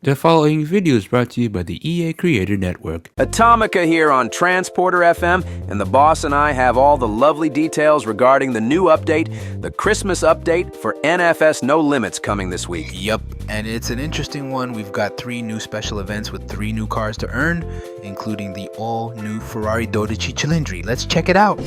The following video is brought to you by the EA Creator Network. Atomica here on Transporter FM, and the boss and I have all the lovely details regarding the new update, the Christmas update for NFS No Limits coming this week. Yup, and it's an interesting one. We've got 3 new special events with 3 new cars to earn, including the all-new Ferrari 12CILINDRI. Let's check it out.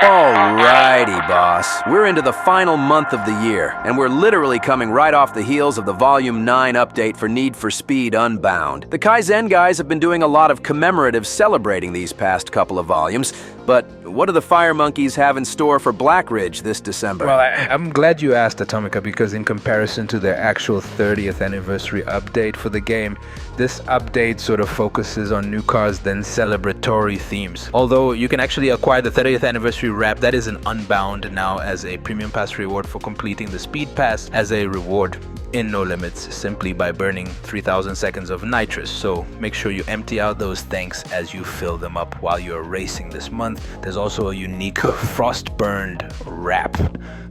Alrighty, boss. We're into the final month of the year, and we're literally coming right off the heels of the Volume 9 update for Need for Speed Unbound. The Kaizen guys have been doing a lot of commemorative celebrating these past couple of volumes, but what do the Firemonkeys have in store for Blackridge this December? Well, I'm glad you asked, Atomica, because in comparison to their actual 30th anniversary update for the game, this update sort of focuses on new cars than celebratory themes. Although you can actually acquire the 30th anniversary wrap, that is an Unbound now as a premium pass reward for completing the speed pass as a reward in No Limits simply by burning 3,000 seconds of nitrous. So make sure you empty out those tanks as you fill them up while you're racing this month. There's also a unique Frostburn wrap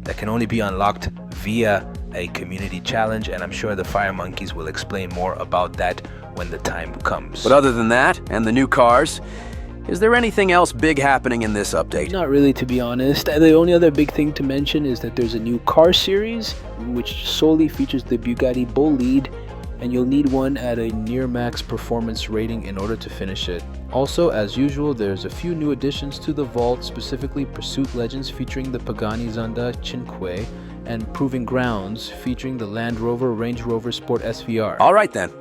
that can only be unlocked via a community challenge, and I'm sure the Firemonkeys will explain more about that when the time comes. But other than that, and the new cars, is there anything else big happening in this update? Not really, to be honest. The only other big thing to mention is that there's a new car series, which solely features the Bugatti Bolide, and you'll need one at a near max performance rating in order to finish it. Also, as usual, there's a few new additions to the vault, specifically Pursuit Legends featuring the Pagani Zonda Cinque, and Proving Grounds featuring the Land Rover Range Rover Sport SVR. All right then.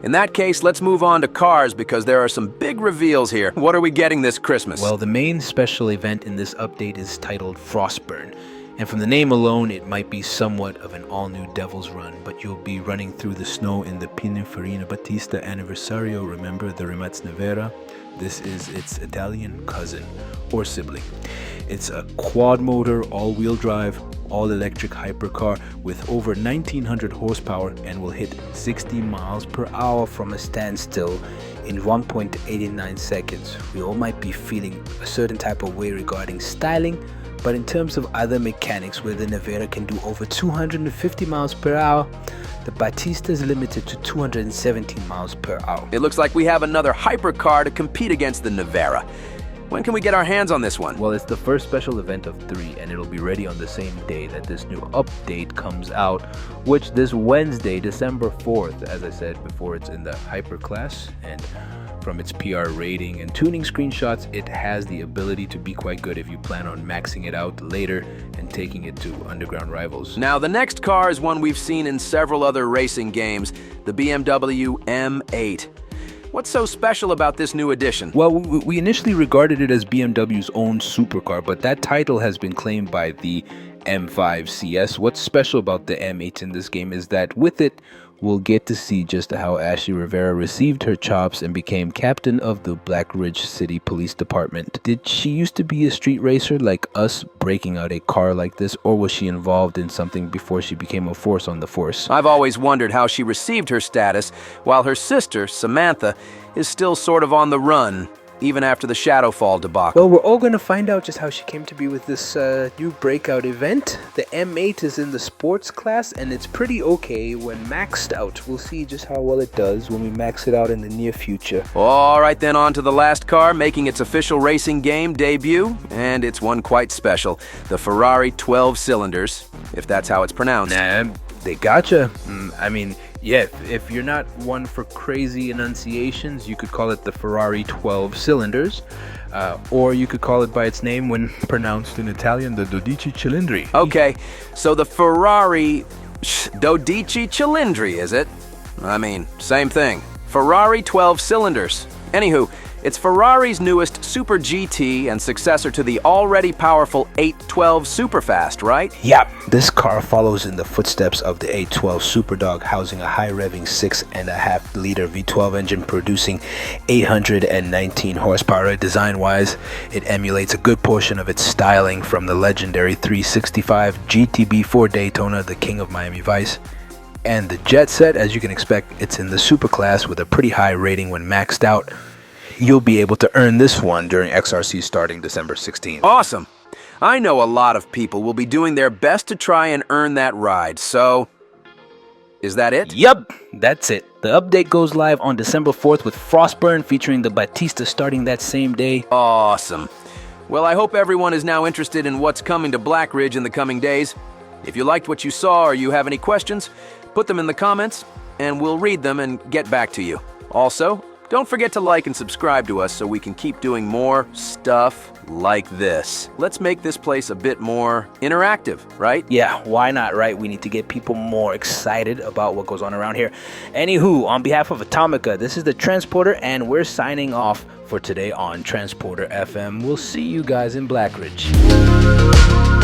In that case, let's move on to cars because there are some big reveals here. What are we getting this Christmas? Well, the main special event in this update is titled Frostburn. And from the name alone, it might be somewhat of an all-new Devil's Run, but you'll be running through the snow in the Pininfarina Battista Anniversario. Remember the Revered Nevera? This is its Italian cousin or sibling. It's a quad-motor, all-wheel drive, all-electric hypercar with over 1900 horsepower and will hit 60 miles per hour from a standstill in 1.89 seconds. We all might be feeling a certain type of way regarding styling, but in terms of other mechanics where the Nevera can do over 250 miles per hour, the Battista is limited to 217 miles per hour. It looks like we have another hypercar to compete against the Nevera. When can we get our hands on this one? Well, it's the first special event of 3, and it'll be ready on the same day that this new update comes out, which this Wednesday, December 4th, as I said before, it's in the hyper class, and from its PR rating and tuning screenshots, it has the ability to be quite good if you plan on maxing it out later and taking it to underground rivals. Now, the next car is one we've seen in several other racing games, the BMW M8. What's so special about this new edition? Well, we initially regarded it as BMW's own supercar, but that title has been claimed by the M5 CS. What's special about the M8 in this game is that with it, we'll get to see just how Ashley Rivera received her chops and became captain of the Blackridge City Police Department. Did she used to be a street racer like us, breaking out a car like this, or was she involved in something before she became a force on the force? I've always wondered how she received her status, while her sister, Samantha, is still sort of on the run, even after the Shadowfall debacle. Well, we're all going to find out just how she came to be with this new Breakout event. The M8 is in the sports class, and it's pretty okay when maxed out. We'll see just how well it does when we max it out in the near future. All right, then on to the last car, making its official racing game debut, and it's one quite special, the Ferrari 12CILINDRI, if that's how it's pronounced. Nah, they gotcha. Yeah, if you're not one for crazy enunciations, you could call it the Ferrari 12CILINDRI, or you could call it by its name when pronounced in Italian, the 12CILINDRI. Okay, so the Ferrari 12CILINDRI, is it? I mean, same thing. Ferrari 12CILINDRI. Anywho, it's Ferrari's newest Super GT and successor to the already powerful 812 Superfast, right? Yep, this car follows in the footsteps of the 812 Superdog, housing a high-revving 6.5-liter V12 engine producing 819 horsepower. Design-wise, it emulates a good portion of its styling from the legendary 365 GTB4 Daytona, the king of Miami Vice. And the Jet Set, as you can expect, it's in the super class with a pretty high rating when maxed out. You'll be able to earn this one during XRC starting December 16th. Awesome. I know a lot of people will be doing their best to try and earn that ride, so... Is that it? Yup, that's it. The update goes live on December 4th with Frostburn featuring the Battista starting that same day. Awesome. Well, I hope everyone is now interested in what's coming to Blackridge in the coming days. If you liked what you saw or you have any questions, put them in the comments, and we'll read them and get back to you. Also, don't forget to like and subscribe to us so we can keep doing more stuff like this. Let's make this place a bit more interactive, right? Yeah, why not, right? We need to get people more excited about what goes on around here. Anywho, on behalf of Atomica, this is the Transporter, and we're signing off for today on Transporter FM. We'll see you guys in Blackridge.